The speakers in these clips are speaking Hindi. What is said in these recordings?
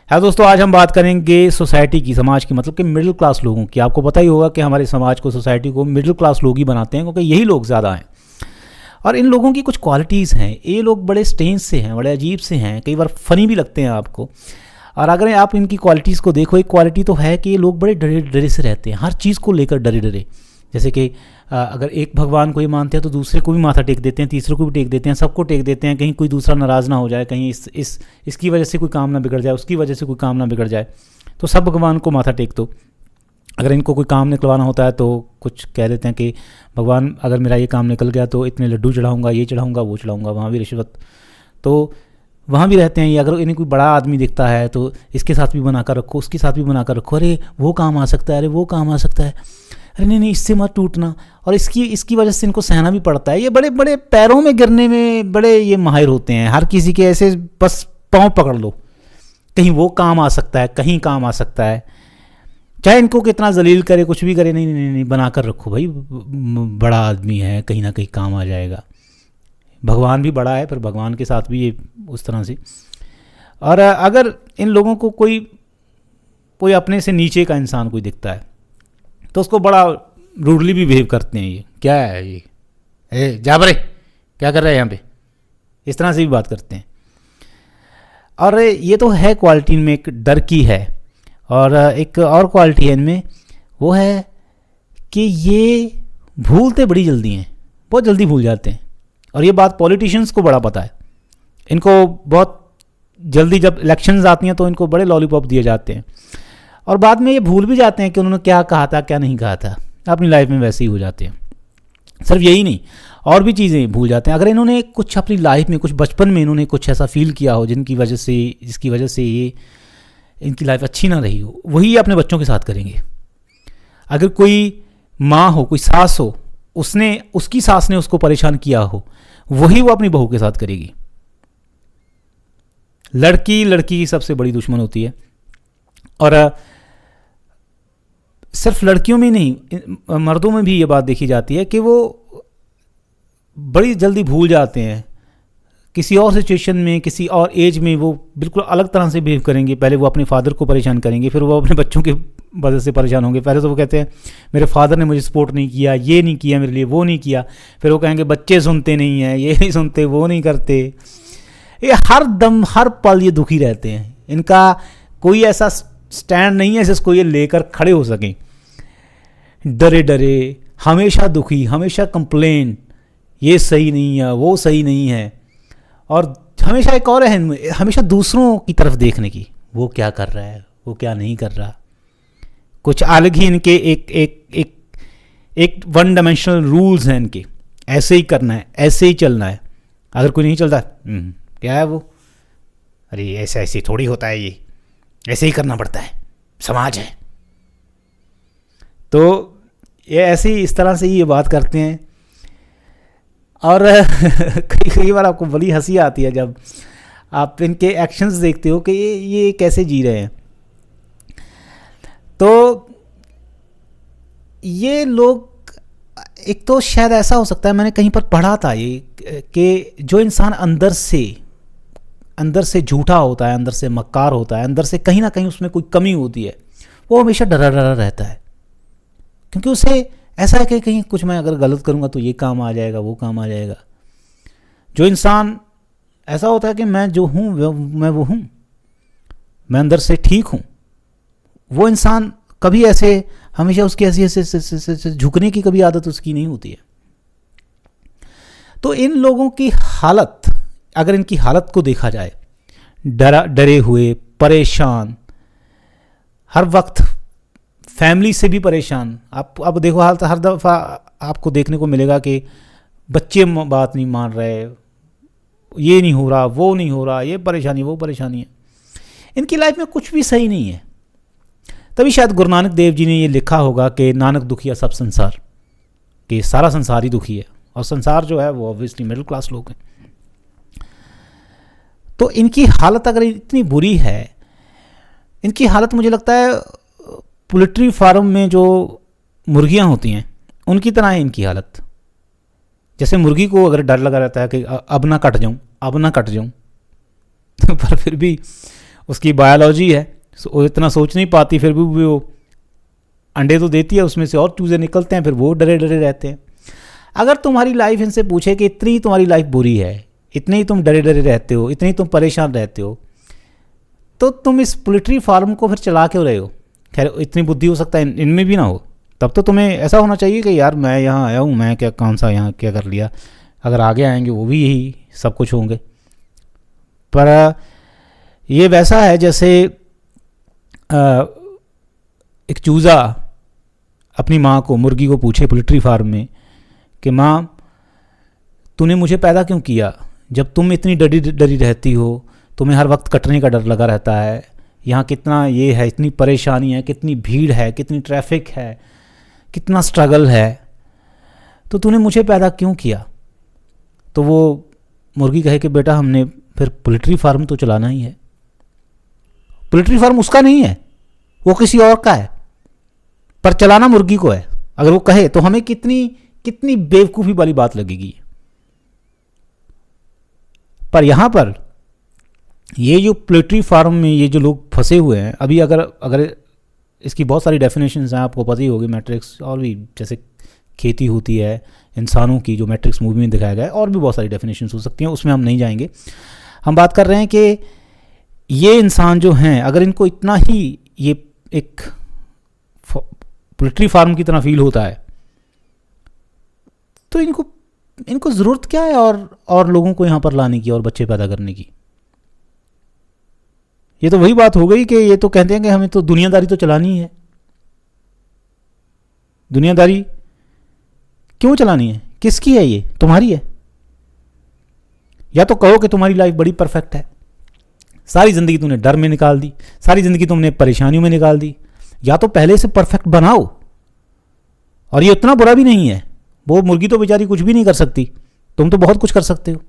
है दोस्तों, आज हम बात करेंगे सोसाइटी की, समाज की, मतलब कि मिडिल क्लास लोगों की। आपको पता ही होगा कि हमारे समाज को, सोसाइटी को मिडिल क्लास लोग ही बनाते हैं, क्योंकि यही लोग ज़्यादा हैं। और इन लोगों की कुछ क्वालिटीज़ हैं। ये लोग बड़े स्ट्रेंज से हैं, बड़े अजीब से हैं, कई बार फ़नी भी लगते हैं आपको। और अगर आप इनकी क्वालिटीज़ को देखो, एक क्वालिटी तो है कि ये लोग बड़े डरे डरे से रहते हैं, हर चीज़ को लेकर डरे डरे। जैसे कि अगर एक भगवान को ही मानते हैं तो दूसरे को भी माथा टेक देते हैं, तीसरे को भी टेक देते हैं, सबको टेक देते हैं, कहीं कोई दूसरा नाराज़ ना हो जाए, कहीं इसकी वजह से कोई काम ना बिगड़ जाए, उसकी वजह से कोई काम ना बिगड़ जाए, तो सब भगवान को माथा टेक दो। अगर इनको कोई काम निकलवाना होता है तो कुछ कह देते हैं कि भगवान अगर मेरा ये काम निकल गया तो इतने लड्डू चढ़ाऊँगा, ये चढ़ाऊँगा, वो चढ़ाऊँगा, वहाँ भी रिश्वत। तो वहाँ भी रहते हैं ये। अगर इन्हें कोई बड़ा आदमी दिखता है तो इसके साथ भी बना कर रखो, उसके साथ भी बना कर रखो, अरे वो काम आ सकता है, अरे वो काम आ सकता है, अरे नहीं नहीं इससे मत टूटना। और इसकी वजह से इनको सहना भी पड़ता है। ये बड़े बड़े पैरों में गिरने में बड़े ये माहिर होते हैं। हर किसी के ऐसे बस पाँव पकड़ लो, कहीं वो काम आ सकता है, कहीं काम आ सकता है, चाहे इनको कितना जलील करे, कुछ भी करे, नहीं नहीं नहीं बना कर रखो भाई, बड़ा आदमी है, कहीं ना कहीं काम आ जाएगा। भगवान भी बड़ा है, पर भगवान के साथ भी ये उस तरह से। और अगर इन लोगों को कोई अपने से नीचे का इंसान कोई दिखता है तो उसको बड़ा रूडली भी बिहेव करते हैं। ये क्या है, ये ए जा बरे, क्या कर रहे हैं यहाँ पे, इस तरह से भी बात करते हैं। और ये तो है क्वालिटी इनमें, एक डर की है। और एक और क्वालिटी है इनमें, वो है कि ये भूलते बड़ी जल्दी हैं, बहुत जल्दी भूल जाते हैं। और ये बात पॉलिटिशियंस को बड़ा पता है। इनको बहुत जल्दी जब इलेक्शंस आती हैं तो इनको बड़े लॉलीपॉप दिए जाते हैं, और बाद में ये भूल भी जाते हैं कि उन्होंने क्या कहा था, क्या नहीं कहा था। अपनी लाइफ में वैसे ही हो जाते हैं। सिर्फ यही नहीं, और भी चीज़ें भूल जाते हैं। अगर इन्होंने कुछ अपनी लाइफ में, कुछ बचपन में इन्होंने कुछ ऐसा फील किया हो जिसकी वजह से ये इनकी लाइफ अच्छी ना रही हो, वही ये अपने बच्चों के साथ करेंगे। अगर कोई माँ हो, कोई सास हो, उसकी सास ने उसको परेशान किया हो, वही वो अपनी बहू के साथ करेगी। लड़की की सबसे बड़ी दुश्मन होती है। और सिर्फ लड़कियों में नहीं, मर्दों में भी ये बात देखी जाती है कि वो बड़ी जल्दी भूल जाते हैं। किसी और सिचुएशन में, किसी और एज में वो बिल्कुल अलग तरह से बिहेव करेंगे। पहले वो अपने फादर को परेशान करेंगे, फिर वो अपने बच्चों के वजह से परेशान होंगे। पहले तो वो कहते हैं मेरे फादर ने मुझे सपोर्ट नहीं किया, ये नहीं किया मेरे लिए, वो नहीं किया। फिर वो कहेंगे बच्चे सुनते नहीं हैं, ये नहीं सुनते, वो नहीं करते। ये हर दम, हर पल ये दुखी रहते हैं। इनका कोई ऐसा स्टैंड नहीं है जिसको ये लेकर खड़े हो सकें। डरे डरे, हमेशा दुखी, हमेशा कंप्लेन, ये सही नहीं है, वो सही नहीं है। और हमेशा एक और है इनमें, हमेशा दूसरों की तरफ देखने की, वो क्या कर रहा है, वो क्या नहीं कर रहा। कुछ अलग ही इनके एक वन डायमेंशनल रूल्स हैं इनके, ऐसे ही करना है, ऐसे ही चलना है। अगर कोई नहीं चलता, क्या है वो, अरे ऐसे ऐसे थोड़ी होता है, ये ऐसे ही करना पड़ता है, समाज है। तो ये ऐसे ही, इस तरह से ही ये बात करते हैं। और कई बार आपको बड़ी हंसी आती है जब आप इनके एक्शंस देखते हो कि ये कैसे जी रहे हैं। तो ये लोग, एक तो शायद ऐसा हो सकता है, मैंने कहीं पर पढ़ा था ये, कि जो इंसान अंदर से झूठा होता है, अंदर से मक्कार होता है, अंदर से कहीं ना कहीं उसमें कोई कमी होती है, वो हमेशा डरा डरा रहता है। क्योंकि उसे ऐसा है कि कहीं कुछ मैं अगर गलत करूँगा तो ये काम आ जाएगा, वो काम आ जाएगा। जो इंसान ऐसा होता है कि मैं जो हूँ मैं वो हूँ, मैं अंदर से ठीक हूँ, वो इंसान कभी ऐसे, हमेशा उसकी ऐसे झुकने की कभी आदत उसकी नहीं होती है। तो इन लोगों की हालत, अगर इनकी हालत को देखा जाए, डरे हुए, परेशान, हर वक्त फैमिली से भी परेशान। आप अब देखो, हाल हर दफ़ा आपको देखने को मिलेगा कि बच्चे बात नहीं मान रहे, ये नहीं हो रहा, वो नहीं हो रहा, ये परेशानी, वो परेशानी है। इनकी लाइफ में कुछ भी सही नहीं है। तभी शायद गुरु नानक देव जी ने ये लिखा होगा कि नानक दुखिया सब संसार, कि सारा संसार ही दुखी है। और संसार जो है वो ऑब्वियसली मिडिल क्लास लोग हैं। तो इनकी हालत अगर इतनी बुरी है, इनकी हालत मुझे लगता है पोल्ट्री फार्म में जो मुर्गियां होती हैं उनकी तरह है इनकी हालत। जैसे मुर्गी को अगर डर लगा रहता है कि अब ना कट जाऊं, अब ना कट जाऊं, पर फिर भी उसकी बायोलॉजी है, वो इतना सोच नहीं पाती, फिर भी वो अंडे तो देती है, उसमें से और चूज़े निकलते हैं, फिर वो डरे डरे रहते हैं। अगर तुम्हारी लाइफ इनसे पूछे कि इतनी तुम्हारी लाइफ बुरी है, इतने ही तुम डरे डरे रहते हो, इतने ही तुम परेशान रहते हो, तो तुम इस पोल्ट्री फार्म को फिर चला क्यों रहे हो? खैर इतनी बुद्धि हो सकता है इनमें भी ना हो, तब तो तुम्हें ऐसा होना चाहिए कि यार मैं यहाँ आया हूँ, मैं क्या कौन सा यहाँ क्या कर लिया, अगर आगे आएंगे वो भी यही सब कुछ होंगे। पर ये वैसा है जैसे एक चूज़ा अपनी माँ को, मुर्गी को पूछे पोल्ट्री फार्म में कि माँ तूने मुझे पैदा क्यों किया, जब तुम इतनी डरी डरी रहती हो, तुम्हें हर वक्त कटने का डर लगा रहता है, यहाँ कितना ये है, इतनी परेशानी है, कितनी भीड़ है, कितनी ट्रैफिक है, कितना स्ट्रगल है, तो तूने मुझे पैदा क्यों किया? तो वो मुर्गी कहे कि बेटा हमने फिर पोल्ट्री फार्म तो चलाना ही है। पोल्ट्री फार्म उसका नहीं है, वो किसी और का है, पर चलाना मुर्गी को है। अगर वो कहे तो हमें कितनी कितनी बेवकूफ़ी वाली बात लगेगी। पर यहाँ पर ये जो पोल्ट्री फार्म में ये जो लोग फंसे हुए हैं अभी, अगर इसकी बहुत सारी डेफिनेशंस हैं, आपको पता ही होगी, मैट्रिक्स और भी, जैसे खेती होती है इंसानों की जो मैट्रिक्स मूवी में दिखाया गया है, और भी बहुत सारी डेफिनेशंस हो सकती हैं, उसमें हम नहीं जाएंगे। हम बात कर रहे हैं कि ये इंसान जो हैं, अगर इनको इतना ही ये एक पोल्ट्री फार्म की तरह फील होता है, तो इनको ज़रूरत क्या है और लोगों को यहाँ पर लाने की और बच्चे पैदा करने की? ये तो वही बात हो गई कि ये तो कहते हैं कि हमें तो दुनियादारी तो चलानी है। दुनियादारी क्यों चलानी है? किसकी है? ये तुम्हारी है? या तो कहो कि तुम्हारी लाइफ बड़ी परफेक्ट है, सारी ज़िंदगी तुमने डर में निकाल दी, सारी ज़िंदगी तुमने परेशानियों में निकाल दी। या तो पहले से परफेक्ट बनाओ, और ये उतना बुरा भी नहीं है। वो मुर्गी तो बेचारी कुछ भी नहीं कर सकती, तुम तो बहुत कुछ कर सकते हो,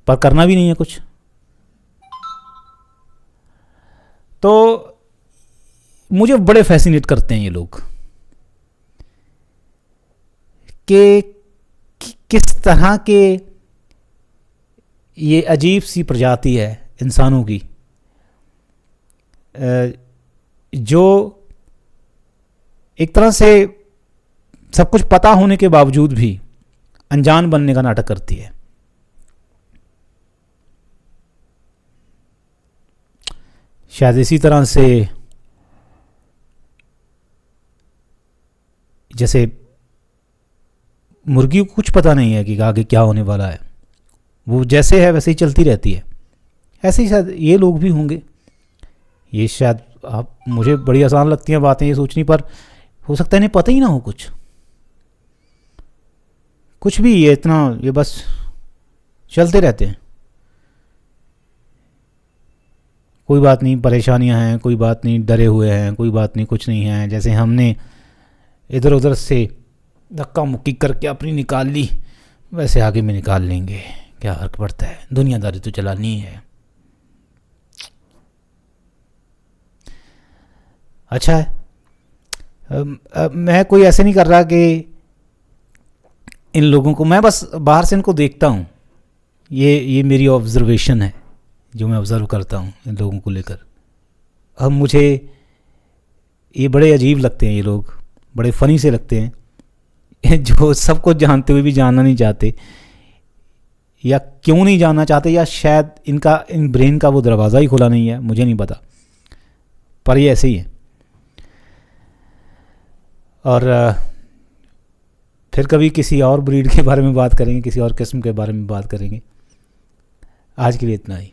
पर करना भी नहीं है कुछ। तो मुझे बड़े फैसिनेट करते हैं ये लोग कि किस तरह के ये अजीब सी प्रजाति है इंसानों की, जो एक तरह से सब कुछ पता होने के बावजूद भी अनजान बनने का नाटक करती है। शायद इसी तरह से जैसे मुर्गी को कुछ पता नहीं है कि आगे क्या होने वाला है, वो जैसे है वैसे ही चलती रहती है, ऐसे ही शायद ये लोग भी होंगे। ये शायद आप, मुझे बड़ी आसान लगती हैं बातें ये सोचनी, पर हो सकता है इन्हें पता ही ना हो कुछ भी, ये इतना ये बस चलते रहते हैं। कोई बात नहीं, परेशानियां हैं, कोई बात नहीं, डरे हुए हैं, कोई बात नहीं, कुछ नहीं है। जैसे हमने इधर उधर से धक्का मुक्की करके अपनी निकाल ली, वैसे आगे में निकाल लेंगे, क्या फर्क पड़ता है, दुनियादारी तो चलानी है। अच्छा है, मैं कोई ऐसे नहीं कर रहा कि इन लोगों को, मैं बस बाहर से इनको देखता हूँ, ये मेरी ऑब्जर्वेशन है जो मैं ऑब्ज़र्व करता हूँ इन लोगों को लेकर। अब मुझे ये बड़े अजीब लगते हैं, ये लोग बड़े फ़नी से लगते हैं जो सब कुछ जानते हुए भी जानना नहीं चाहते, या क्यों नहीं जानना चाहते, या शायद इन ब्रेन का वो दरवाज़ा ही खुला नहीं है, मुझे नहीं पता, पर ये ऐसे ही है। और फिर कभी किसी और ब्रीड के बारे में बात करेंगे, किसी और किस्म के बारे में बात करेंगे। आज के लिए इतना ही।